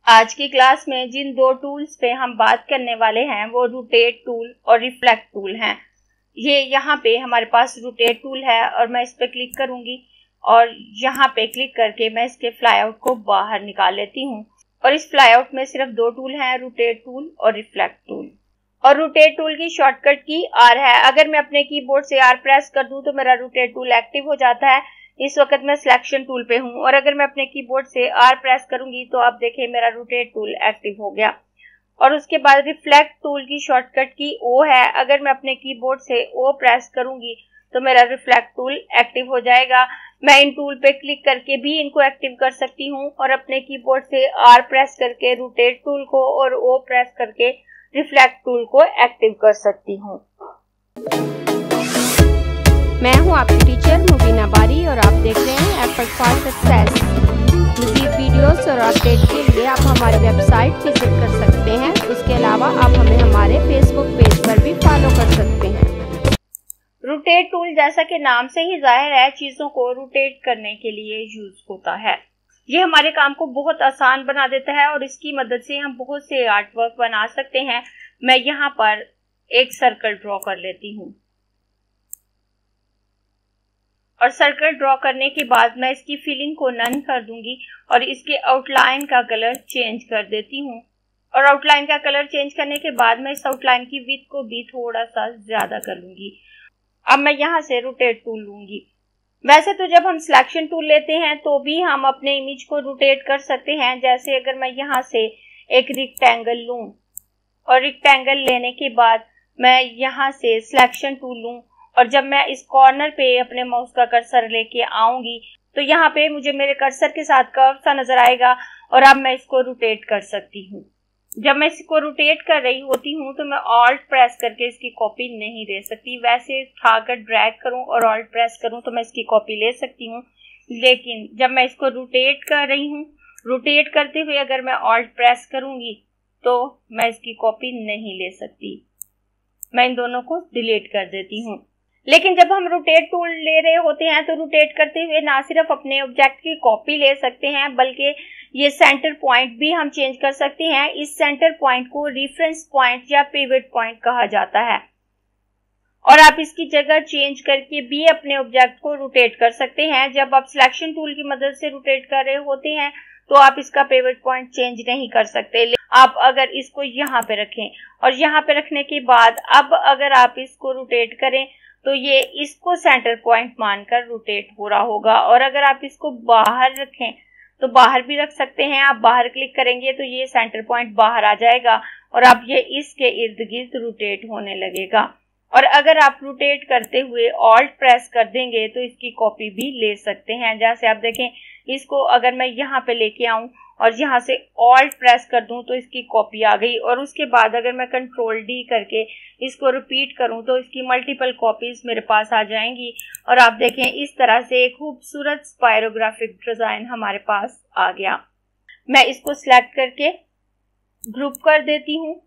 आज की क्लास में जिन दो टूल्स पे हम बात करने वाले हैं वो रोटेट टूल और रिफ्लेक्ट टूल हैं। ये यहाँ पे हमारे पास रोटेट टूल है और मैं इस पे क्लिक करूंगी और यहाँ पे क्लिक करके मैं इसके फ्लाई आउट को बाहर निकाल लेती हूँ। और इस फ्लाई आउट में सिर्फ दो टूल हैं, रोटेट टूल और रिफ्लेक्ट टूल। और रोटेट टूल की शॉर्टकट की आर है। अगर मैं अपने कीबोर्ड से आर प्रेस कर दूं तो मेरा रोटेट टूल एक्टिव हो जाता है। इस वक्त मैं सिलेक्शन टूल पे हूं और अगर मैं अपने कीबोर्ड से आर प्रेस करूंगी तो आप देखें मेरा रोटेट टूल एक्टिव हो गया। और उसके बाद रिफ्लेक्ट टूल की शॉर्टकट की ओ है। अगर मैं अपने कीबोर्ड से ओ प्रेस करूंगी तो मेरा रिफ्लेक्ट टूल एक्टिव हो जाएगा। मैं इन टूल पे क्लिक करके भी इनको एक्टिव कर सकती हूँ और अपने कीबोर्ड से आर प्रेस करके रोटेट टूल को और ओ प्रेस करके रिफ्लेक्ट टूल को एक्टिव कर सकती हूँ। मैं हूँ आपकी टीचर मुबीना बारी और आप देख रहे हैं एफर्ट फॉर सक्सेस। मज़ीद वीडियोस और अपडेट के लिए आप हमारी वेबसाइट विजिट कर सकते हैं। उसके अलावा आप हमें हमारे फेसबुक पेज पर भी फॉलो कर सकते हैं। रोटेट टूल जैसा कि नाम से ही जाहिर है चीज़ों को रोटेट करने के लिए यूज होता है। ये हमारे काम को बहुत आसान बना देता है और इसकी मदद से हम बहुत से आर्ट वर्क बना सकते हैं। मैं यहाँ पर एक सर्कल ड्रॉ कर लेती हूँ और सर्कल ड्रॉ करने के बाद मैं इसकी फिलिंग को नन कर दूंगी और इसके आउटलाइन का कलर चेंज कर देती हूँ। और आउटलाइन का कलर चेंज करने के बाद मैं इस आउटलाइन की विड्थ को भी थोड़ा सा ज्यादा कर लूंगी। अब मैं यहाँ से रोटेट टूल लूंगी। वैसे तो जब हम सिलेक्शन टूल लेते हैं तो भी हम अपने इमेज को रोटेट कर सकते हैं। जैसे अगर मैं यहाँ से एक रेक्टेंगल लूं और रेक्टेंगल लेने के बाद मैं यहाँ से सिलेक्शन टूल लूं और जब मैं इस कॉर्नर पे अपने माउस का कर्सर लेके आऊंगी तो यहाँ पे मुझे मेरे कर्सर के साथ कर्व सा नजर आएगा और अब मैं इसको रोटेट कर सकती हूँ। जब मैं इसको रोटेट कर रही होती हूँ तो मैं ऑल्ट प्रेस करके इसकी कॉपी नहीं ले सकती। वैसे उठाकर ड्रैग करूँ और ऑल्ट प्रेस करूँ तो मैं इसकी कॉपी ले सकती हूँ, लेकिन जब मैं इसको रोटेट कर रही हूँ, रोटेट करते हुए अगर मैं ऑल्ट प्रेस करूंगी तो मैं इसकी कॉपी नहीं ले सकती। मैं इन दोनों को डिलीट कर देती हूँ। लेकिन जब हम रोटेट टूल ले रहे होते हैं तो रोटेट करते हुए ना सिर्फ अपने ऑब्जेक्ट की कॉपी ले सकते हैं बल्कि ये सेंटर पॉइंट भी हम चेंज कर सकते हैं। इस सेंटर पॉइंट को रेफरेंस पॉइंट या पिवट पॉइंट कहा जाता है और आप इसकी जगह चेंज करके भी अपने ऑब्जेक्ट को रोटेट कर सकते हैं। जब आप सिलेक्शन टूल की मदद से रोटेट कर रहे होते हैं तो आप इसका पिवट पॉइंट चेंज नहीं कर सकते। आप अगर इसको यहाँ पे रखें और यहाँ पे रखने के बाद अब अगर आप इसको रोटेट करें तो ये इसको सेंटर पॉइंट मानकर रोटेट हो रहा होगा। और अगर आप इसको बाहर रखें तो बाहर भी रख सकते हैं। आप बाहर क्लिक करेंगे तो ये सेंटर पॉइंट बाहर आ जाएगा और अब ये इसके इर्द गिर्द रोटेट होने लगेगा। और अगर आप रोटेट करते हुए ऑल्ट प्रेस कर देंगे तो इसकी कॉपी भी ले सकते हैं। जैसे आप देखें, इसको अगर मैं यहाँ पे लेके आऊं और यहाँ से ऑल्ट प्रेस कर दूं तो इसकी कॉपी आ गई। और उसके बाद अगर मैं कंट्रोल डी करके इसको रिपीट करूं तो इसकी मल्टीपल कॉपीज मेरे पास आ जाएंगी। और आप देखें इस तरह से एक खूबसूरत स्पायरोग्राफिक डिजाइन हमारे पास आ गया। मैं इसको सिलेक्ट करके ग्रुप कर देती हूँ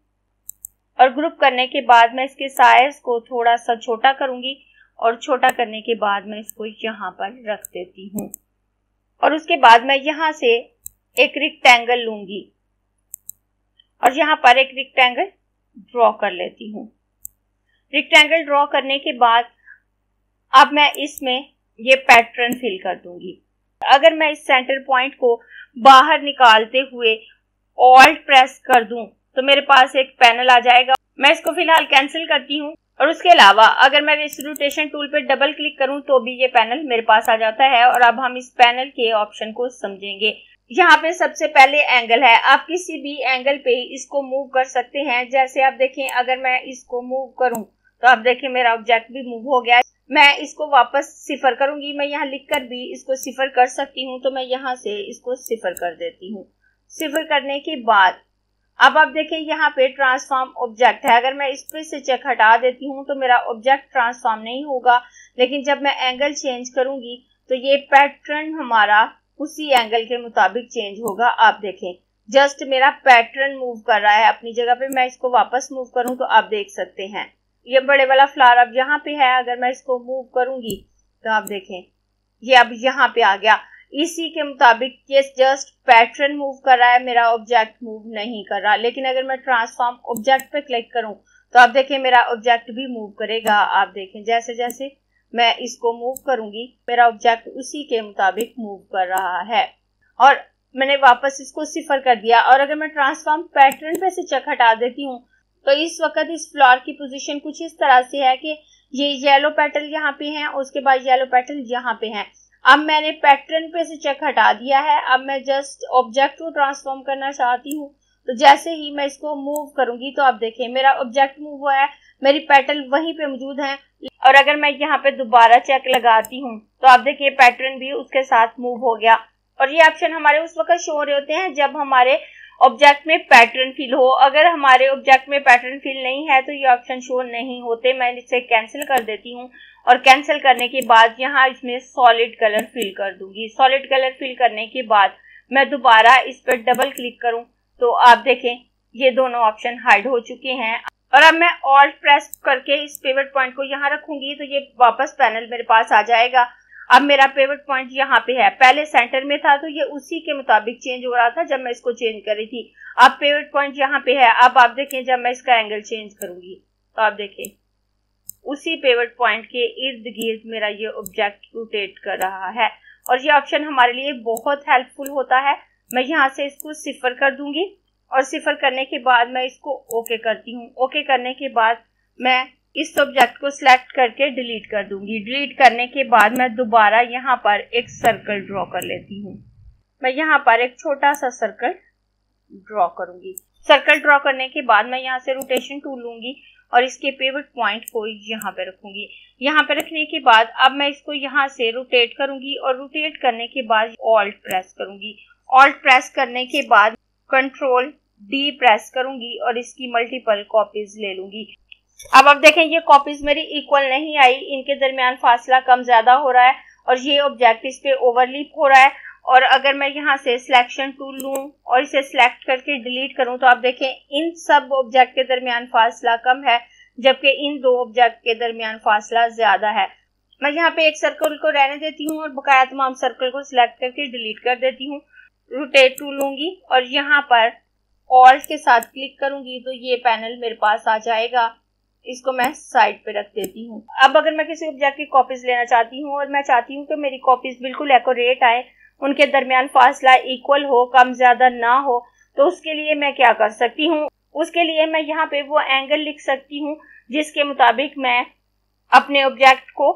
और ग्रुप करने के बाद मैं इसके साइज को थोड़ा सा छोटा करूंगी और छोटा करने के बाद मैं इसको यहाँ पर रख देती हूँ। और उसके बाद मैं यहाँ से एक रेक्टेंगल लूंगी और यहाँ पर एक रेक्टेंगल ड्रॉ कर लेती हूँ। रेक्टेंगल ड्रॉ करने के बाद अब मैं इसमें ये पैटर्न फिल कर दूंगी। अगर मैं इस सेंटर पॉइंट को बाहर निकालते हुए ऑल्ट प्रेस कर दूं तो मेरे पास एक पैनल आ जाएगा। मैं इसको फिलहाल कैंसिल करती हूँ। और उसके अलावा अगर मैं इस रोटेशन टूल पे डबल क्लिक करूं तो भी ये पैनल मेरे पास आ जाता है। और अब हम इस पैनल के ऑप्शन को समझेंगे। यहाँ पे सबसे पहले एंगल है। आप किसी भी एंगल पे इसको मूव कर सकते हैं। जैसे आप देखें, अगर मैं इसको मूव करूं तो आप देखें मेरा ऑब्जेक्ट भी मूव हो गया। मैं इसको वापस सिफर करूंगी। मैं यहाँ लिखकर भी इसको सिफर कर सकती हूँ तो मैं यहाँ से इसको सिफर कर देती हूँ। सिफर करने के बाद अब आप देखें यहाँ पे ट्रांसफॉर्म ऑब्जेक्ट है। अगर मैं इस पे से चेक हटा देती हूँ तो मेरा ऑब्जेक्ट ट्रांसफॉर्म नहीं होगा, लेकिन जब मैं एंगल चेंज करूंगी तो ये पैटर्न हमारा उसी एंगल के मुताबिक चेंज होगा। आप देखें जस्ट मेरा पैटर्न मूव कर रहा है अपनी जगह पे। मैं इसको वापस मूव करूं तो आप देख सकते हैं ये बड़े वाला फ्लावर अब यहाँ पे है। अगर मैं इसको मूव करूंगी तो आप देखें ये अब यहाँ पे आ गया। इसी के मुताबिक ये जस्ट पैटर्न मूव कर रहा है, मेरा ऑब्जेक्ट मूव नहीं कर रहा। लेकिन अगर मैं ट्रांसफॉर्म ऑब्जेक्ट पे क्लिक करूं तो आप देखें मेरा ऑब्जेक्ट भी मूव करेगा। आप देखें जैसे जैसे मैं इसको मूव करूंगी मेरा ऑब्जेक्ट उसी के मुताबिक मूव कर रहा है। और मैंने वापस इसको 0 कर दिया। और अगर मैं ट्रांसफॉर्म पैटर्न पे से चेक हटा देती हूँ तो इस वक्त इस फ्लावर की पोजीशन कुछ इस तरह से है कि ये येलो पेटल यहाँ पे हैं, उसके बाद येलो पेटल यहाँ पे हैं। अब मैंने पैटर्न पे से चेक हटा दिया है। अब मैं जस्ट ऑब्जेक्ट को ट्रांसफॉर्म करना चाहती हूँ। तो जैसे ही मैं इसको मूव करूंगी तो आप देखें मेरा ऑब्जेक्ट मूव हुआ है, मेरी पेटल वहीं पे मौजूद है। और अगर मैं यहाँ पे दोबारा चेक लगाती हूँ तो आप देखिए पैटर्न भी उसके साथ मूव हो गया। और ये ऑप्शन हमारे उस वक्त शो हो रहे होते हैं जब हमारे ऑब्जेक्ट में पैटर्न फिल हो। अगर हमारे ऑब्जेक्ट में पैटर्न फिल नहीं है तो ये ऑप्शन शो नहीं होते। मैं इसे कैंसिल कर देती हूँ और कैंसिल करने के बाद यहाँ इसमें सॉलिड कलर फिल कर दूंगी। सॉलिड कलर फिल करने के बाद मैं दोबारा इस पर डबल क्लिक करूँ तो आप देखें ये दोनों ऑप्शन हाइड हो चुके हैं। और अब मैं ऑल्ट प्रेस करके इस पिवट पॉइंट को यहाँ रखूंगी तो ये वापस पैनल मेरे पास आ जाएगा। अब मेरा पिवट पॉइंट यहाँ पे है, पहले सेंटर में था तो ये उसी के मुताबिक चेंज हो रहा था जब मैं इसको चेंज कर रही थी। अब पिवट पॉइंट यहाँ पे है। अब आप देखें जब मैं इसका एंगल चेंज करूंगी तो आप देखें उसी पिवट पॉइंट के इर्द गिर्द मेरा ये ऑब्जेक्ट रोटेट कर रहा है। और ये ऑप्शन हमारे लिए बहुत हेल्पफुल होता है। मैं यहाँ से इसको 0 कर दूंगी और 0 करने के बाद मैं इसको ओके करती हूँ। ओके करने के बाद मैं इस ऑब्जेक्ट को सिलेक्ट करके डिलीट कर दूंगी। डिलीट करने के बाद मैं दोबारा यहाँ पर एक सर्कल ड्रॉ कर लेती हूँ। मैं यहाँ पर एक छोटा सा सर्कल ड्रॉ करूंगी। सर्कल ड्रॉ करने के बाद मैं यहाँ से रोटेशन टूल लूंगी और इसके पिवट पॉइंट को यहाँ पे रखूंगी। यहाँ पे रखने के बाद अब मैं इसको यहाँ से रोटेट करूंगी और रोटेट करने के बाद ऑल्ट प्रेस करूंगी। ऑल्ट प्रेस करने के बाद कंट्रोल डी प्रेस करूंगी और इसकी मल्टीपल कॉपीज ले लूंगी। अब आप देखें ये कॉपीज मेरी इक्वल नहीं आई, इनके दरमियान फासला कम ज्यादा हो रहा है और ये ऑब्जेक्ट इस पे ओवरलिप हो रहा है। और अगर मैं यहाँ से सिलेक्शन टूल लूं और इसे सिलेक्ट करके डिलीट करूं तो आप देखें इन सब ऑब्जेक्ट के दरमियान फासला कम है जबकि इन दो ऑब्जेक्ट के दरमियान फासला ज्यादा है। मैं यहाँ पे एक सर्कल को रहने देती हूँ और बकाया तमाम सर्कल को सिलेक्ट करके डिलीट कर देती हूँ। रोटेट टूल लूंगी और यहाँ पर ऑल्ट के साथ क्लिक करूंगी तो ये पैनल मेरे पास आ जाएगा। इसको मैं साइड पे रख देती हूँ। अब अगर मैं किसी ऑब्जेक्ट की कॉपीज लेना चाहती हूँ और मैं चाहती हूँ कि मेरी कॉपीज बिल्कुल एक्यूरेट आए, उनके दरमियान फासला इक्वल हो, कम ज्यादा ना हो, तो उसके लिए मैं क्या कर सकती हूँ? उसके लिए मैं यहाँ पे वो एंगल लिख सकती हूँ जिसके मुताबिक मैं अपने ऑब्जेक्ट को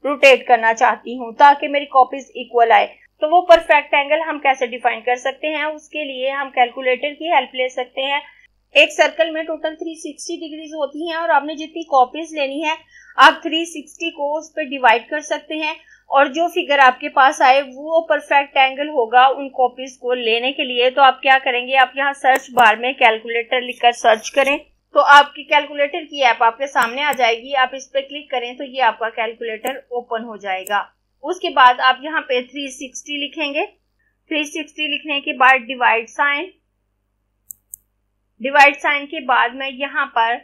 रोटेट करना चाहती हूँ ताकि मेरी कॉपीज इक्वल आए। तो वो परफेक्ट एंगल हम कैसे डिफाइन कर सकते हैं? उसके लिए हम कैलकुलेटर की हेल्प ले सकते हैं। एक सर्कल में टोटल 360 डिग्रीज होती हैं और आपने जितनी कॉपीज लेनी है आप 360 को उस पर डिवाइड कर सकते हैं और जो फिगर आपके पास आए वो परफेक्ट एंगल होगा उन कॉपीज को लेने के लिए। तो आप क्या करेंगे, आप यहाँ सर्च बार में कैलकुलेटर लिखकर सर्च करें तो आपकी कैलकुलेटर की ऐप आपके सामने आ जाएगी। आप इस पर क्लिक करें तो ये आपका कैलकुलेटर ओपन हो जाएगा। उसके बाद आप यहाँ पे 360 लिखेंगे। 360 लिखने के बाद डिवाइड साइन, डिवाइड साइन के बाद मैं यहाँ पर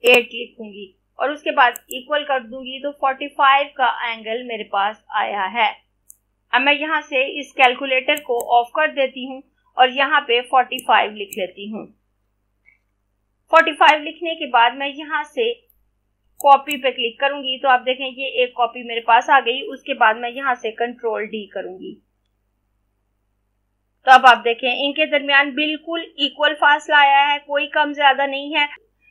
8 लिखूंगी और उसके बाद इक्वल कर दूंगी तो 45 का एंगल मेरे पास आया है। अब मैं यहाँ से इस कैलकुलेटर को ऑफ कर देती हूँ और यहाँ पे 45 लिख लेती हूँ। 45 लिखने के बाद मैं यहाँ से कॉपी पे क्लिक करूंगी तो आप देखें ये एक कॉपी मेरे पास आ गई। उसके बाद मैं यहाँ से कंट्रोल डी करूंगी तो अब आप देखें इनके दरमियान बिल्कुल इक्वल फासला आया है, कोई कम ज्यादा नहीं है।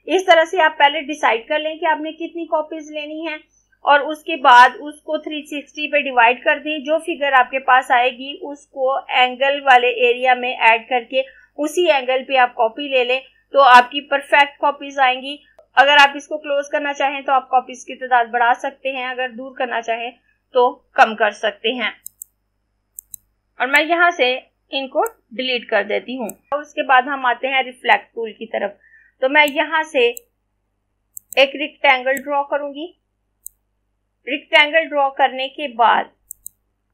इस तरह से आप पहले डिसाइड कर लें कि आपने कितनी कॉपीज लेनी है और उसके बाद उसको 360 पे डिवाइड कर दें। जो फिगर आपके पास आएगी उसको एंगल वाले एरिया में ऐड करके उसी एंगल पे आप कॉपी ले लें तो आपकी परफेक्ट कॉपीज आएंगी। अगर आप इसको क्लोज करना चाहें तो आप कॉपीज की तादाद बढ़ा सकते हैं, अगर दूर करना चाहें तो कम कर सकते हैं। और मैं यहाँ से इनको डिलीट कर देती हूँ। उसके बाद हम आते हैं रिफ्लेक्ट टूल की तरफ। तो मैं यहाँ से एक रेक्टेंगल ड्रॉ करूंगी। रेक्टेंगल ड्रॉ करने के बाद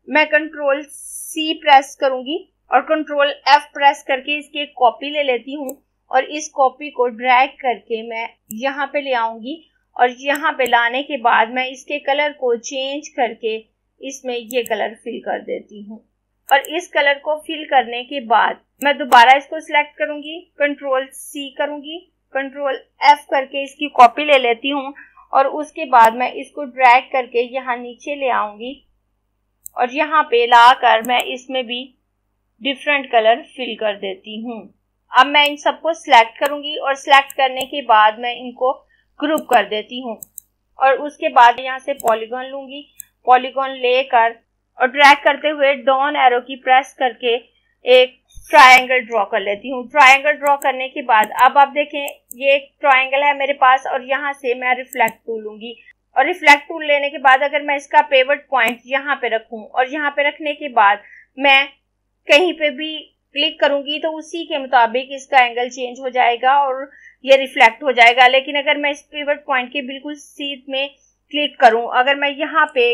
मैं कंट्रोल सी प्रेस करूंगी और कंट्रोल एफ प्रेस करके इसकी एक कॉपी ले लेती हूँ और इस कॉपी को ड्रैग करके मैं यहाँ पे ले आऊंगी और यहाँ पे लाने के बाद मैं इसके कलर को चेंज करके इसमें ये कलर फिल कर देती हूँ। और इस कलर को फिल करने के बाद मैं दोबारा इसको सिलेक्ट करूंगी, कंट्रोल C करूंगी, कंट्रोल F करके इसकी कॉपी ले लेती हूँ और उसके बाद मैं इसको ड्रैग करके यहाँ नीचे ले आऊंगी और यहाँ पे लाकर मैं इसमें भी डिफरेंट कलर फिल कर देती हूँ। अब मैं इन सबको सिलेक्ट करूंगी और सिलेक्ट करने के बाद मैं इनको ग्रुप कर देती हूँ और उसके बाद यहाँ से पॉलीगॉन लूंगी, पॉलीगॉन लेकर और ड्रैग करते हुए डाउन एरो की प्रेस करके एक ट्रायंगल ड्रॉ कर लेती हूँ। ट्रायंगल ड्रॉ करने के बाद अब आप देखें ये एक ट्रायंगल है मेरे पास और यहाँ से मैं रिफ्लेक्ट टूल लूंगी और रिफ्लेक्ट टूल लेने के बाद अगर मैं इसका पिवट पॉइंट यहाँ पे रखूं और यहाँ पे रखने के बाद मैं कहीं पे भी क्लिक करूंगी तो उसी के मुताबिक इसका एंगल चेंज हो जाएगा और ये रिफ्लेक्ट हो जाएगा। लेकिन अगर मैं इस पिवट पॉइंट के बिल्कुल सीध में क्लिक करूं, अगर मैं यहाँ पे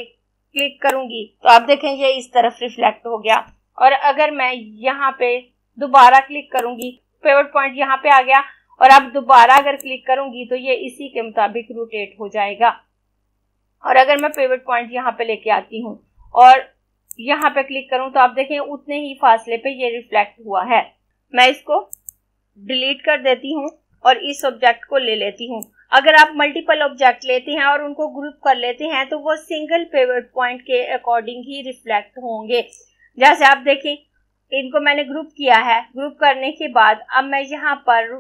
क्लिक करूंगी तो आप देखें ये इस तरफ रिफ्लेक्ट हो गया और अगर मैं यहाँ पे दोबारा क्लिक करूंगी पिवट पॉइंट यहाँ पे आ गया और अब दोबारा अगर क्लिक करूंगी तो ये इसी के मुताबिक रोटेट हो जाएगा। और अगर मैं पिवट पॉइंट यहाँ पे लेके आती हूँ और यहाँ पे क्लिक करूं तो आप देखें उतने ही फासले पे ये रिफ्लेक्ट हुआ है। मैं इसको डिलीट कर देती हूँ और इस ऑब्जेक्ट को ले लेती हूँ। अगर आप मल्टीपल ऑब्जेक्ट लेते हैं और उनको ग्रुप कर लेते हैं तो वो सिंगल पिवट पॉइंट के अकॉर्डिंग ही रिफ्लेक्ट होंगे। जैसे आप देखें इनको मैंने ग्रुप किया है, ग्रुप करने के बाद अब मैं यहाँ पर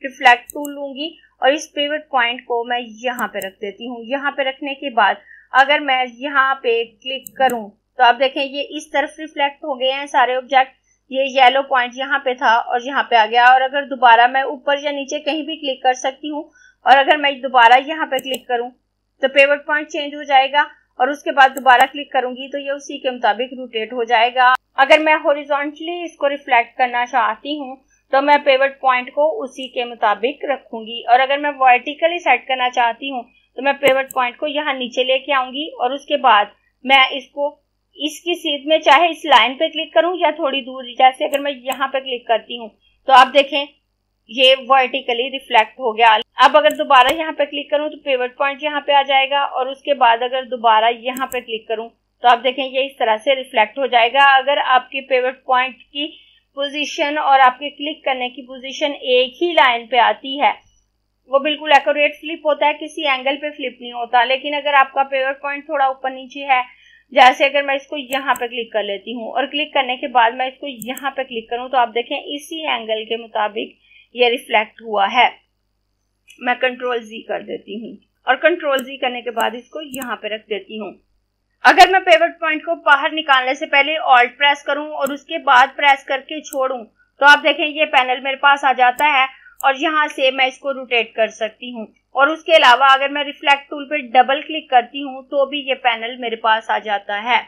रिफ्लेक्ट टूल लूंगी और इस पिवट पॉइंट को मैं यहाँ पे रख देती हूँ। यहाँ पे रखने के बाद अगर मैं यहाँ पे क्लिक करूँ तो आप देखें ये इस तरफ रिफ्लेक्ट हो गए हैं सारे ऑब्जेक्ट। ये येलो पॉइंट यहाँ पे था और यहाँ पे आ गया और अगर दोबारा मैं ऊपर या नीचे कहीं भी क्लिक कर सकती हूँ और अगर मैं दोबारा यहाँ पे क्लिक करूँ तो पिवट पॉइंट चेंज हो जाएगा और उसके बाद दोबारा क्लिक करूंगी तो ये उसी के मुताबिक रोटेट हो जाएगा। अगर मैं हॉरिजॉन्टली इसको रिफ्लेक्ट करना चाहती हूँ तो मैं पिवट पॉइंट को उसी के मुताबिक रखूंगी और अगर मैं वर्टिकली सेट करना चाहती हूँ तो मैं पिवट पॉइंट को यहाँ नीचे लेके आऊंगी और उसके बाद मैं इसको इसकी सीध में चाहे इस लाइन पे क्लिक करूं या थोड़ी दूर, जैसे अगर मैं यहाँ पे क्लिक करती हूँ तो आप देखें ये वर्टिकली रिफ्लेक्ट हो गया। अब अगर दोबारा यहाँ पे क्लिक करूं तो पिवट पॉइंट यहाँ पे आ जाएगा और उसके बाद अगर दोबारा यहाँ पे क्लिक करूं तो आप देखें ये इस तरह से रिफ्लेक्ट हो जाएगा। अगर आपके पिवट पॉइंट की पोजीशन और आपके क्लिक करने की पोजीशन एक ही लाइन पे आती है, वो बिल्कुल एक्यूरेट फ्लिप होता है, किसी एंगल पे फ्लिप नहीं होता। लेकिन अगर आपका पिवट पॉइंट थोड़ा ऊपर नीचे है, जैसे अगर मैं इसको यहाँ पे क्लिक कर लेती हूँ और क्लिक करने के बाद मैं इसको यहाँ पे क्लिक करूँ तो आप देखें इसी एंगल के मुताबिक ये रिफ्लेक्ट हुआ है। मैं कंट्रोल Z कर देती हूँ और कंट्रोल Z करने के बाद इसको यहाँ पे रख देती हूँ। अगर मैं पिवट पॉइंट को बाहर निकालने से पहले ऑल्ट प्रेस करूँ और उसके बाद प्रेस करके छोड़ूं तो आप देखें ये पैनल मेरे पास आ जाता है और यहाँ से मैं इसको रोटेट कर सकती हूँ। और उसके अलावा अगर मैं रिफ्लेक्ट टूल पे डबल क्लिक करती हूँ तो भी ये पैनल मेरे पास आ जाता है।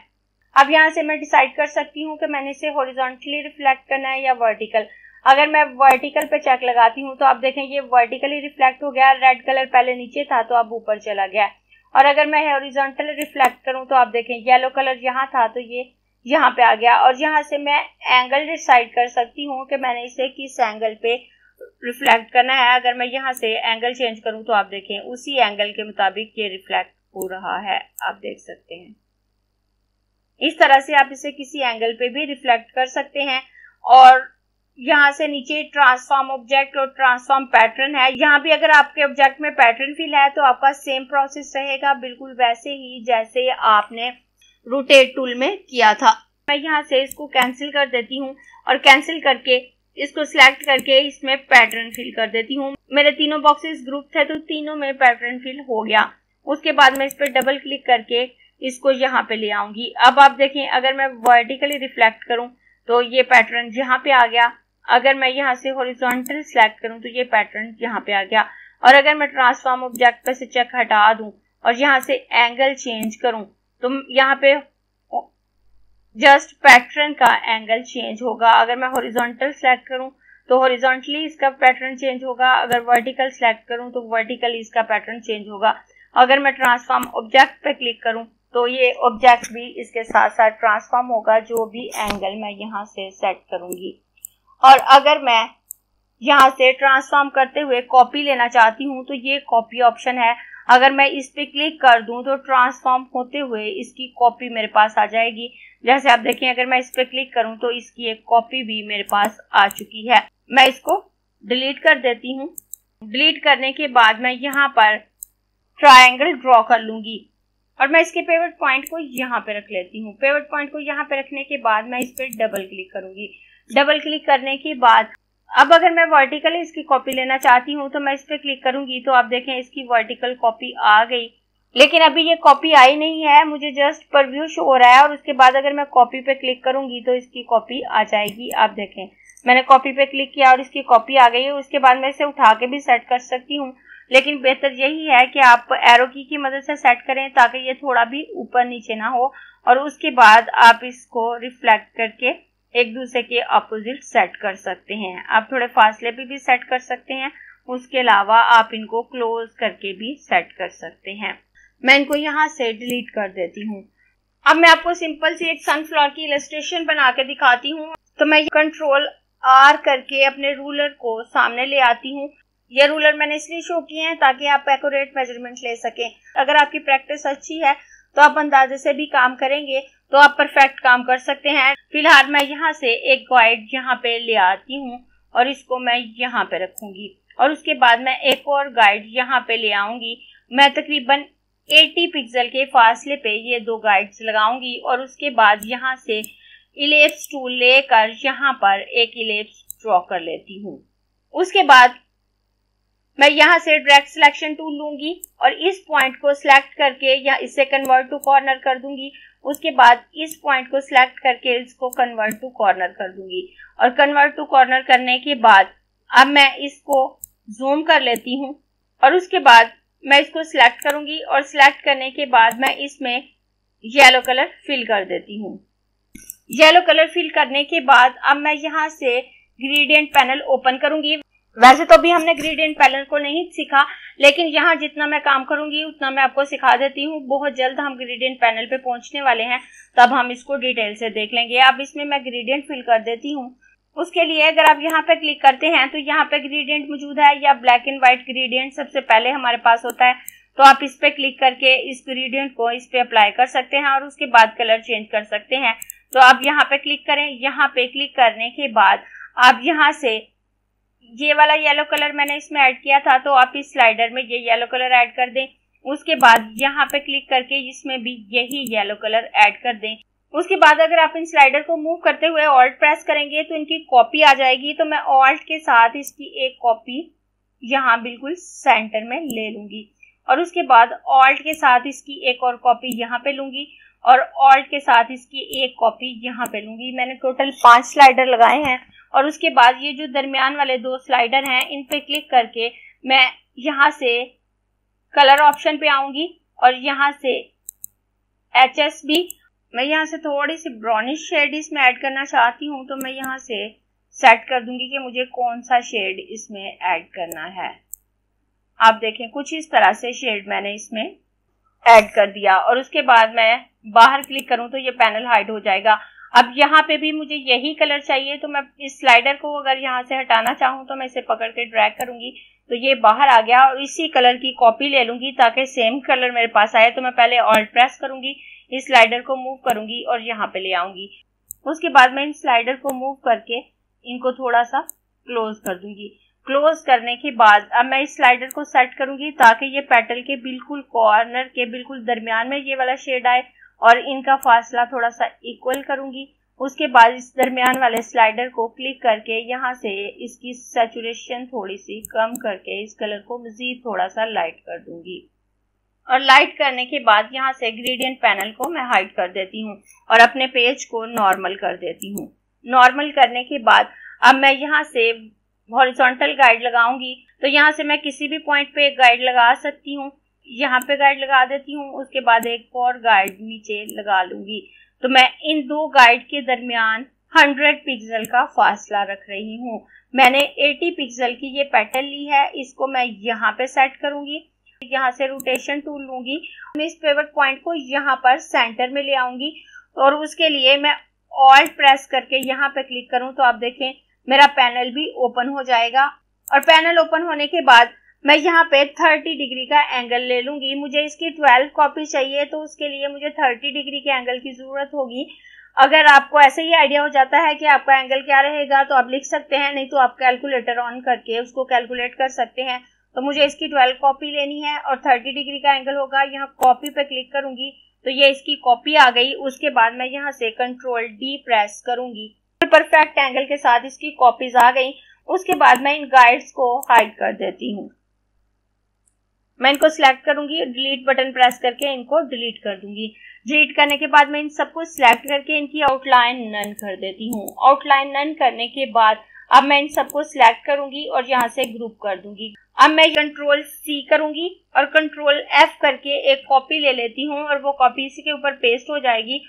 अब यहाँ से मैं डिसाइड कर सकती हूँ कि मैंने इसे हॉरिजॉन्टली रिफ्लेक्ट करना है या वर्टिकल। अगर मैं वर्टिकल पे चेक लगाती हूँ तो आप देखें ये वर्टिकली रिफ्लेक्ट हो गया, रेड कलर पहले नीचे था तो अब ऊपर चला गया। और अगर मैं हॉरिजॉन्टली रिफ्लेक्ट करूँ तो आप देखें येलो कलर यहाँ था तो ये यहाँ पे आ गया। और यहाँ से मैं एंगल डिसाइड कर सकती हूँ कि मैंने इसे किस एंगल पे रिफ्लेक्ट करना है। अगर मैं यहाँ से एंगल चेंज करूँ तो आप देखें उसी एंगल के मुताबिक ये रिफ्लेक्ट हो रहा है, आप देख सकते हैं। इस तरह से आप इसे किसी एंगल पे भी रिफ्लेक्ट कर सकते हैं। और यहाँ से नीचे ट्रांसफॉर्म ऑब्जेक्ट और ट्रांसफॉर्म पैटर्न है, यहाँ भी अगर आपके ऑब्जेक्ट में पैटर्न फिल है तो आपका सेम प्रोसेस रहेगा, बिल्कुल वैसे ही जैसे आपने रोटेट टूल में किया था। मैं यहाँ से इसको कैंसिल कर देती हूँ और कैंसिल करके इसको सिलेक्ट करके इसमें पैटर्न फिल कर देती हूँ। मेरे तीनों बॉक्सेस ग्रुप थे तो तीनों में पैटर्न फिल हो गया। उसके बाद मैं इस पर डबल क्लिक करके इसको यहाँ पे ले आऊंगी। अब आप देखें अगर मैं वर्टिकली रिफ्लेक्ट करूँ तो ये पैटर्न यहाँ पे आ गया। अगर मैं यहाँ से हॉरिजॉन्टल सिलेक्ट करूँ तो ये पैटर्न यहाँ पे आ गया। और अगर मैं ट्रांसफॉर्म ऑब्जेक्ट पे से चेक हटा दूं और यहाँ से एंगल चेंज करूँ तो यहाँ पे जस्ट पैटर्न का एंगल चेंज होगा। अगर मैं हॉरिजॉन्टल सिलेक्ट करूं तो हॉरिजॉन्टली इसका पैटर्न चेंज होगा, अगर वर्टिकल सिलेक्ट करूं तो वर्टिकली इसका पैटर्न चेंज होगा। अगर मैं ट्रांसफॉर्म ऑब्जेक्ट पे क्लिक करूं तो ये ऑब्जेक्ट भी इसके साथ साथ ट्रांसफॉर्म होगा, जो भी एंगल मैं यहाँ से सेट करूंगी। और अगर मैं यहाँ से ट्रांसफॉर्म करते हुए कॉपी लेना चाहती हूँ तो ये कॉपी ऑप्शन है। अगर मैं इस पे क्लिक कर दूं तो ट्रांसफॉर्म होते हुए इसकी कॉपी मेरे पास आ जाएगी। जैसे आप देखें, अगर मैं इस पे क्लिक करूं तो इसकी एक कॉपी भी मेरे पास आ चुकी है। मैं इसको डिलीट कर देती हूँ। डिलीट करने के बाद मैं यहाँ पर ट्रायंगल ड्रॉ कर लूंगी और मैं इसके पिवट पॉइंट को यहाँ पे रख लेती हूँ। पिवट पॉइंट को यहाँ पे रखने के बाद मैं इस पे डबल क्लिक करूंगी। डबल क्लिक करने के बाद अब अगर मैं वर्टिकली इसकी कॉपी लेना चाहती हूँ तो मैं इस पे क्लिक करूंगी तो आप देखें इसकी वर्टिकल कॉपी आ गई, लेकिन अभी ये कॉपी आई नहीं है, मुझे जस्ट प्रीव्यू शो हो रहा है। और उसके बाद अगर मैं कॉपी पे क्लिक करूंगी तो इसकी कॉपी आ जाएगी। आप देखें मैंने कॉपी पे क्लिक किया और इसकी कॉपी आ गई है। उसके बाद मैं इसे उठा के भी सेट कर सकती हूँ, लेकिन बेहतर यही है कि आप एरो की मदद से सेट करें ताकि ये थोड़ा भी ऊपर नीचे ना हो। और उसके बाद आप इसको रिफ्लेक्ट करके एक दूसरे के अपोजिट सेट कर सकते हैं। आप थोड़े फासले पे भी सेट कर सकते हैं। उसके अलावा आप इनको क्लोज करके भी सेट कर सकते हैं। मैं इनको यहाँ से डिलीट कर देती हूँ। अब मैं आपको सिंपल सी एक सनफ्लावर की इलस्ट्रेशन बना के दिखाती हूँ। तो मैं कंट्रोल आर करके अपने रूलर को सामने ले आती हूँ। ये रूलर मैंने इसलिए शो किए हैं ताकि आप एक्यूरेट मेजरमेंट ले सकें। अगर आपकी प्रैक्टिस अच्छी है तो आप अंदाजे से भी काम करेंगे तो आप परफेक्ट काम कर सकते हैं। फिलहाल मैं यहाँ से एक गाइड यहाँ पे ले आती हूँ और इसको मैं यहाँ पे रखूंगी और उसके बाद मैं एक और गाइड यहाँ पे ले आऊंगी। मैं तकरीबन 80 पिक्सल के फासले पे ये दो गाइड्स लगाऊंगी और उसके बाद यहाँ से इलिप्स टूल लेकर यहाँ पर एक इलिप्स ड्रॉ कर लेती हूँ। उसके बाद मैं यहाँ से डायरेक्ट सिलेक्शन टूल लूंगी और इस पॉइंट को सिलेक्ट करके या इसे कन्वर्ट टू कॉर्नर कर दूंगी। उसके बाद इस पॉइंट को सिलेक्ट करके इसको कन्वर्ट टू कॉर्नर कर दूंगी और कन्वर्ट टू कॉर्नर करने के बाद अब मैं इसको जूम कर लेती हूँ और उसके बाद मैं इसको सिलेक्ट करूंगी और सिलेक्ट करने के बाद मैं इसमें येलो कलर फिल कर देती हूँ। येलो कलर फिल करने के बाद अब मैं यहाँ से ग्रेडियंट पैनल ओपन करूंगी। वैसे तो अभी हमने ग्रेडियंट पैनल को नहीं सीखा, लेकिन यहाँ जितना मैं काम करूंगी उतना मैं आपको सिखा देती हूँ। बहुत जल्द हम ग्रेडियंट पैनल पे पहुंचने वाले हैं, तब हम इसको डिटेल से देख लेंगे। अब इसमें मैं ग्रेडियंट फिल कर देती हूँ। उसके लिए अगर आप यहाँ पे क्लिक करते हैं तो यहाँ पे ग्रेडियंट मौजूद है या ब्लैक एंड व्हाइट ग्रेडियंट सबसे पहले हमारे पास होता है। तो आप इस पे क्लिक करके इस ग्रेडियंट को इस पे अप्लाई कर सकते हैं और उसके बाद कलर चेंज कर सकते हैं। तो आप यहाँ पे क्लिक करें। यहाँ पे क्लिक करने के बाद आप यहाँ से ये वाला येलो कलर मैंने इसमें ऐड किया था, तो आप इस स्लाइडर में ये येलो कलर ऐड कर दें। उसके बाद यहाँ पे क्लिक करके इसमें भी यही येलो कलर ऐड कर दें। उसके बाद अगर आप इन स्लाइडर को मूव करते हुए ऑल्ट प्रेस करेंगे तो इनकी कॉपी आ जाएगी। तो मैं ऑल्ट के साथ इसकी एक कॉपी यहाँ बिल्कुल सेंटर में ले लूंगी और उसके बाद ऑल्ट के साथ इसकी एक और कॉपी यहाँ पे लूंगी और ऑल्ट के साथ इसकी एक कॉपी यहाँ पे लूंगी। मैंने टोटल 5 स्लाइडर लगाए हैं और उसके बाद ये जो दरमियान वाले 2 स्लाइडर हैं इन पे क्लिक करके मैं यहाँ से कलर ऑप्शन पे आऊंगी और यहाँ से HSB मैं यहाँ से थोड़ी सी ब्राउनिश शेड इसमें ऐड करना चाहती हूँ। तो मैं यहाँ से सेट कर दूंगी कि मुझे कौन सा शेड इसमें ऐड करना है। आप देखें कुछ इस तरह से शेड मैंने इसमें ऐड कर दिया और उसके बाद मैं बाहर क्लिक करूं तो ये पैनल हाइड हो जाएगा। अब यहाँ पे भी मुझे यही कलर चाहिए, तो मैं इस स्लाइडर को अगर यहाँ से हटाना चाहूँ तो मैं इसे पकड़ के ड्रैग करूंगी तो ये बाहर आ गया और इसी कलर की कॉपी ले लूंगी ताकि सेम कलर मेरे पास आए। तो मैं पहले ऑल्ट प्रेस करूंगी, इस स्लाइडर को मूव करूंगी और यहाँ पे ले आऊंगी। उसके बाद मैं इन स्लाइडर को मूव करके इनको थोड़ा सा क्लोज कर दूंगी। क्लोज करने के बाद अब मैं इस स्लाइडर को सेट करूंगी ताकि ये पेटल के बिल्कुल कॉर्नर के बिल्कुल दरमियान में ये वाला शेड आए और इनका फासला थोड़ा सा इक्वल करूंगी। उसके बाद इस दरमियान वाले स्लाइडर को क्लिक करके यहाँ से इसकी सैचुरेशन थोड़ी सी कम करके इस कलर को मजीद थोड़ा सा लाइट कर दूंगी और लाइट करने के बाद यहाँ से ग्रेडियंट पैनल को मैं हाइड कर देती हूँ और अपने पेज को नॉर्मल कर देती हूँ। नॉर्मल करने के बाद अब मैं यहाँ से हॉरिजॉन्टल गाइड लगाऊंगी। तो यहाँ से मैं किसी भी पॉइंट पे एक गाइड लगा सकती हूँ। यहाँ पे गाइड लगा देती हूँ, उसके बाद एक और गाइड नीचे लगा लूंगी। तो मैं इन 2 गाइड के दरमियान 100 पिक्सल का फासला रख रही हूँ। मैंने 80 पिक्सल की ये पेटल ली है, इसको मैं यहाँ पे सेट करूंगी। यहाँ से रोटेशन टूल लूंगी, मैं इस पिवट पॉइंट को यहाँ पर सेंटर में ले आऊंगी और उसके लिए मैं ऑल्ट प्रेस करके यहाँ पे क्लिक करूं तो आप देखें मेरा पैनल भी ओपन हो जाएगा। और पैनल ओपन होने के बाद मैं यहाँ पे 30 डिग्री का एंगल ले लूंगी। मुझे इसकी 12 कॉपी चाहिए तो उसके लिए मुझे 30 डिग्री के एंगल की जरूरत होगी। अगर आपको ऐसे ही आइडिया हो जाता है कि आपका एंगल क्या रहेगा तो आप लिख सकते हैं, नहीं तो आप कैलकुलेटर ऑन करके उसको कैलकुलेट कर सकते हैं। तो मुझे इसकी 12 कॉपी लेनी है और 30 डिग्री का एंगल होगा। यहाँ कॉपी पे क्लिक करूंगी तो ये इसकी कॉपी आ गई। उसके बाद मैं यहाँ से कंट्रोल डी प्रेस करूंगी, परफेक्ट एंगल के साथ इसकी कॉपीज आ गई। उसके बाद मैं इन गाइड्स को हाइड कर देती हूँ। मैं इनको सिलेक्ट करूंगी, डिलीट बटन प्रेस करके इनको डिलीट कर दूंगी। डिलीट करने के बाद मैं इन सबको सिलेक्ट करके इनकी आउटलाइन नन कर देती हूँ। आउटलाइन नन करने के बाद अब मैं इन सबको सिलेक्ट करूंगी और यहाँ से ग्रुप कर दूंगी। अब मैं कंट्रोल सी करूंगी और कंट्रोल एफ करके एक कॉपी ले लेती हूँ और वो कॉपी इसी के ऊपर पेस्ट हो जाएगी।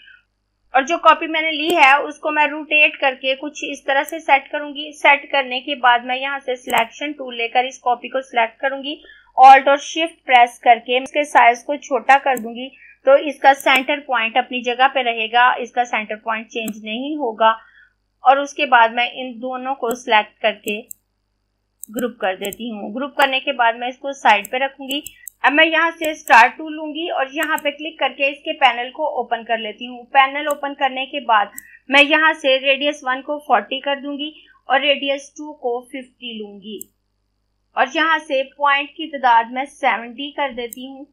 और जो कॉपी मैंने ली है उसको मैं रोटेट करके कुछ इस तरह से सेट करूंगी। सेट करने के बाद मैं यहाँ से सिलेक्शन टूल लेकर इस कॉपी को सिलेक्ट करूंगी, ऑल्ट और शिफ्ट प्रेस करके इसके साइज को छोटा कर दूंगी तो इसका सेंटर पॉइंट अपनी जगह पे रहेगा, इसका सेंटर पॉइंट चेंज नहीं होगा। और उसके बाद मैं इन दोनों को सिलेक्ट करके ग्रुप कर देती हूँ। ग्रुप करने के बाद मैं इसको साइड पे रखूंगी। अब मैं यहाँ से स्टार्ट टूल लूंगी और यहाँ पे क्लिक करके इसके पैनल को ओपन कर लेती हूँ। पैनल ओपन करने के बाद मैं यहाँ से रेडियस 1 को 40 कर दूंगी और रेडियस 2 को 50 लूंगी और यहाँ से पॉइंट की तादाद मैं 70 कर देती हूँ।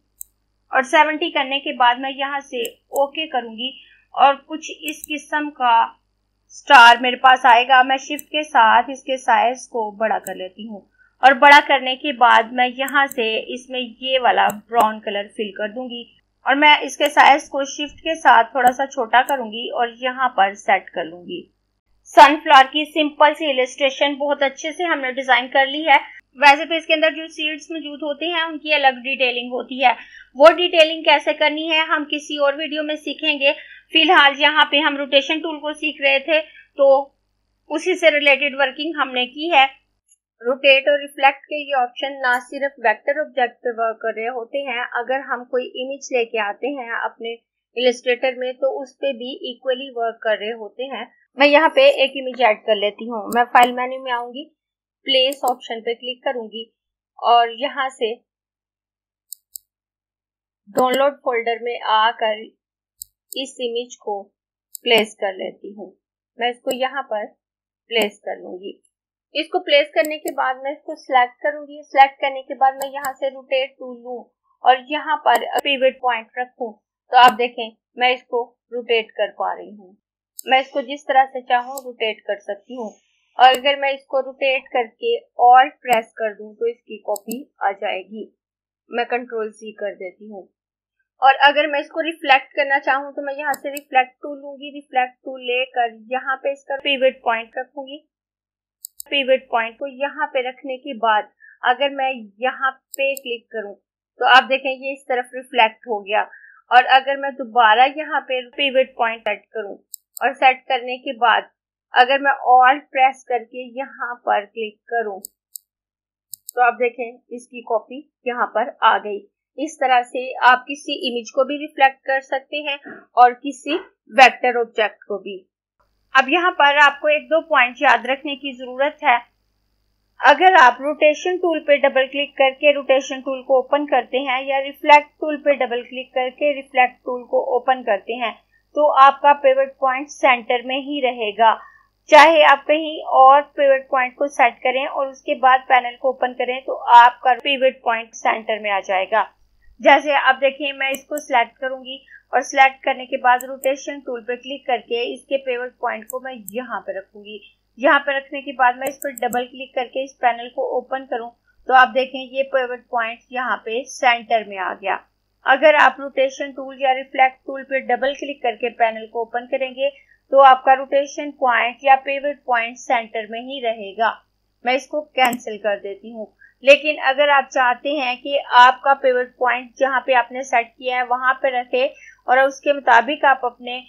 और 70 करने के बाद मैं यहाँ से ओके करूंगी और कुछ इस किस्म का स्टार मेरे पास आएगा। मैं शिफ्ट के साथ इसके साइज को बड़ा कर लेती हूँ और बड़ा करने के बाद मैं यहाँ से इसमें ये वाला ब्राउन कलर फिल कर दूंगी और मैं इसके साइज को शिफ्ट के साथ थोड़ा सा छोटा करूंगी और यहाँ पर सेट कर लूंगी। सनफ्लावर की सिंपल सी इलस्ट्रेशन बहुत अच्छे से हमने डिजाइन कर ली है। वैसे तो इसके अंदर जो सीड्स मौजूद होते हैं उनकी अलग डिटेलिंग होती है, वो डिटेलिंग कैसे करनी है हम किसी और वीडियो में सीखेंगे। फिलहाल यहाँ पे हम रोटेशन टूल को सीख रहे थे तो उसी से रिलेटेड वर्किंग हमने की है। रोटेट और रिफ्लेक्ट के ये ऑप्शन ना सिर्फ वेक्टर ऑब्जेक्ट पे वर्क कर रहे होते हैं, अगर हम कोई इमेज लेके आते हैं अपने इलस्ट्रेटर में तो उस पे भी इक्वली वर्क कर रहे होते हैं। मैं यहाँ पे एक इमेज ऐड कर लेती हूँ। मैं फाइल मेन्यू में आऊंगी, प्लेस ऑप्शन पे क्लिक करूंगी और यहाँ से डाउनलोड फोल्डर में आकर इस इमेज को प्लेस कर लेती हूँ। मैं इसको यहाँ पर प्लेस कर लूंगी। इसको प्लेस करने के बाद मैं इसको सिलेक्ट करूंगी। सिलेक्ट करने के बाद मैं यहाँ से रोटेट टूल लूं और यहाँ पर पिवट पॉइंट रखूं तो आप देखें मैं इसको रोटेट कर पा रही हूँ। मैं इसको जिस तरह से चाहूँ रोटेट कर सकती हूँ और अगर मैं इसको रोटेट करके ऑल्ट प्रेस कर दूं तो इसकी कॉपी आ जाएगी। मैं कंट्रोल सी कर देती हूँ। और अगर मैं इसको रिफ्लेक्ट करना चाहूँ तो मैं यहाँ से रिफ्लेक्ट टूल लूंगी। रिफ्लेक्ट टूल लेकर यहाँ पे इसका पिवट पॉइंट रखूंगी। पिवट पॉइंट को यहाँ पे रखने के बाद अगर मैं यहाँ पे क्लिक करूँ तो आप देखें ये इस तरफ रिफ्लेक्ट हो गया। और अगर मैं दोबारा यहाँ पे पिवट पॉइंट सेट करूँ और सेट करने के बाद अगर मैं ऑल्ट प्रेस करके यहाँ पर क्लिक करूँ तो आप देखें इसकी कॉपी यहाँ पर आ गई। इस तरह से आप किसी इमेज को भी रिफ्लेक्ट कर सकते हैं और किसी वेक्टर ऑब्जेक्ट को भी। अब यहाँ पर आपको एक दो पॉइंट याद रखने की जरूरत है। अगर आप रोटेशन टूल पे डबल क्लिक करके रोटेशन टूल को ओपन करते हैं या रिफ्लेक्ट टूल पे डबल क्लिक करके रिफ्लेक्ट टूल को ओपन करते हैं तो आपका पिवट पॉइंट सेंटर में ही रहेगा। चाहे आप कहीं और पिवट पॉइंट को सेट करें और उसके बाद पैनल को ओपन करें तो आपका पिवट पॉइंट सेंटर में आ जाएगा। जैसे आप देखिए मैं इसको सिलेक्ट करूंगी और सिलेक्ट करने के बाद रोटेशन टूल पे क्लिक करके इसके पिवट पॉइंट को मैं यहाँ पे रखूंगी। यहाँ पे रखने के बाद मैं इस पर डबल क्लिक करके इस पैनल को ओपन करूं तो आप देखें ये पिवट पॉइंट यहाँ पे सेंटर में आ गया। अगर आप रोटेशन टूल या रिफ्लेक्ट टूल पे डबल क्लिक करके पैनल को ओपन करेंगे तो आपका रोटेशन पॉइंट या पिवट पॉइंट सेंटर में ही रहेगा। मैं इसको कैंसिल कर देती हूँ। लेकिन अगर आप चाहते हैं कि आपका पिवट पॉइंट जहाँ पे आपने सेट किया है वहां पे रखे और उसके मुताबिक आप अपने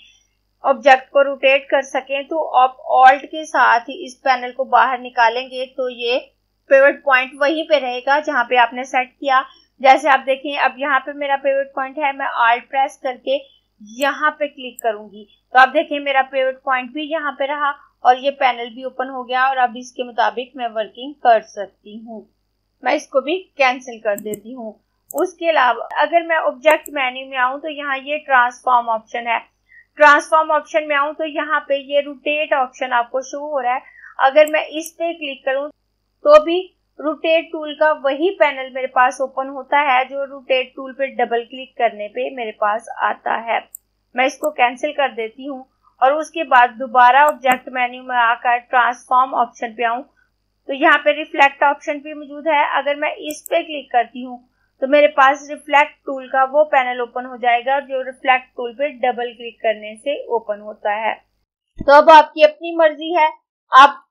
ऑब्जेक्ट को रोटेट कर सकें तो आप ऑल्ट के साथ ही इस पैनल को बाहर निकालेंगे तो ये पिवट पॉइंट वहीं पे रहेगा जहाँ पे आपने सेट किया। जैसे आप देखें अब यहाँ पे मेरा पिवट पॉइंट है, मैं ऑल्ट प्रेस करके यहाँ पे क्लिक करूंगी तो आप देखें मेरा पिवट पॉइंट भी यहाँ पे रहा और ये पैनल भी ओपन हो गया और अब इसके मुताबिक मैं वर्किंग कर सकती हूँ। मैं इसको भी कैंसिल कर देती हूँ। उसके अलावा अगर मैं ऑब्जेक्ट मेन्यू में आऊँ तो यहाँ ये ट्रांसफॉर्म ऑप्शन है। ट्रांसफॉर्म ऑप्शन में आऊँ तो यहाँ पे ये रोटेट ऑप्शन आपको शो हो रहा है। अगर मैं इस पे क्लिक करूँ तो भी रोटेट टूल का वही पैनल मेरे पास ओपन होता है जो रोटेट टूल पे डबल क्लिक करने पे मेरे पास आता है। मैं इसको कैंसिल कर देती हूँ और उसके बाद दोबारा ऑब्जेक्ट मेन्यू में आकर ट्रांसफॉर्म ऑप्शन पे आऊँ तो यहाँ पे रिफ्लेक्ट ऑप्शन भी मौजूद है। अगर मैं इस पे क्लिक करती हूँ तो मेरे पास रिफ्लेक्ट टूल का वो पैनल ओपन हो जाएगा जो रिफ्लेक्ट टूल पे डबल क्लिक करने से ओपन होता है। तो अब आपकी अपनी मर्जी है, आप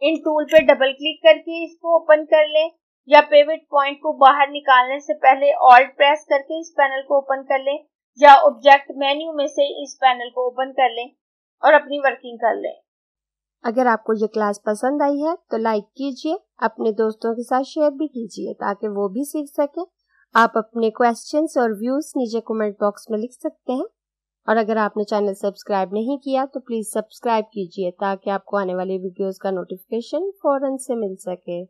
इन टूल पे डबल क्लिक करके इसको ओपन कर लें या पिवट पॉइंट को बाहर निकालने से पहले ऑल्ट प्रेस करके इस पैनल को ओपन कर लें या ऑब्जेक्ट मेन्यू में से इस पैनल को ओपन कर लें और अपनी वर्किंग कर लें। अगर आपको ये क्लास पसंद आई है तो लाइक कीजिए, अपने दोस्तों के साथ शेयर भी कीजिए ताकि वो भी सीख सके। आप अपने क्वेश्चंस और व्यूज नीचे कमेंट बॉक्स में लिख सकते हैं और अगर आपने चैनल सब्सक्राइब नहीं किया तो प्लीज सब्सक्राइब कीजिए ताकि आपको आने वाली वीडियोस का नोटिफिकेशन फौरन से मिल सके।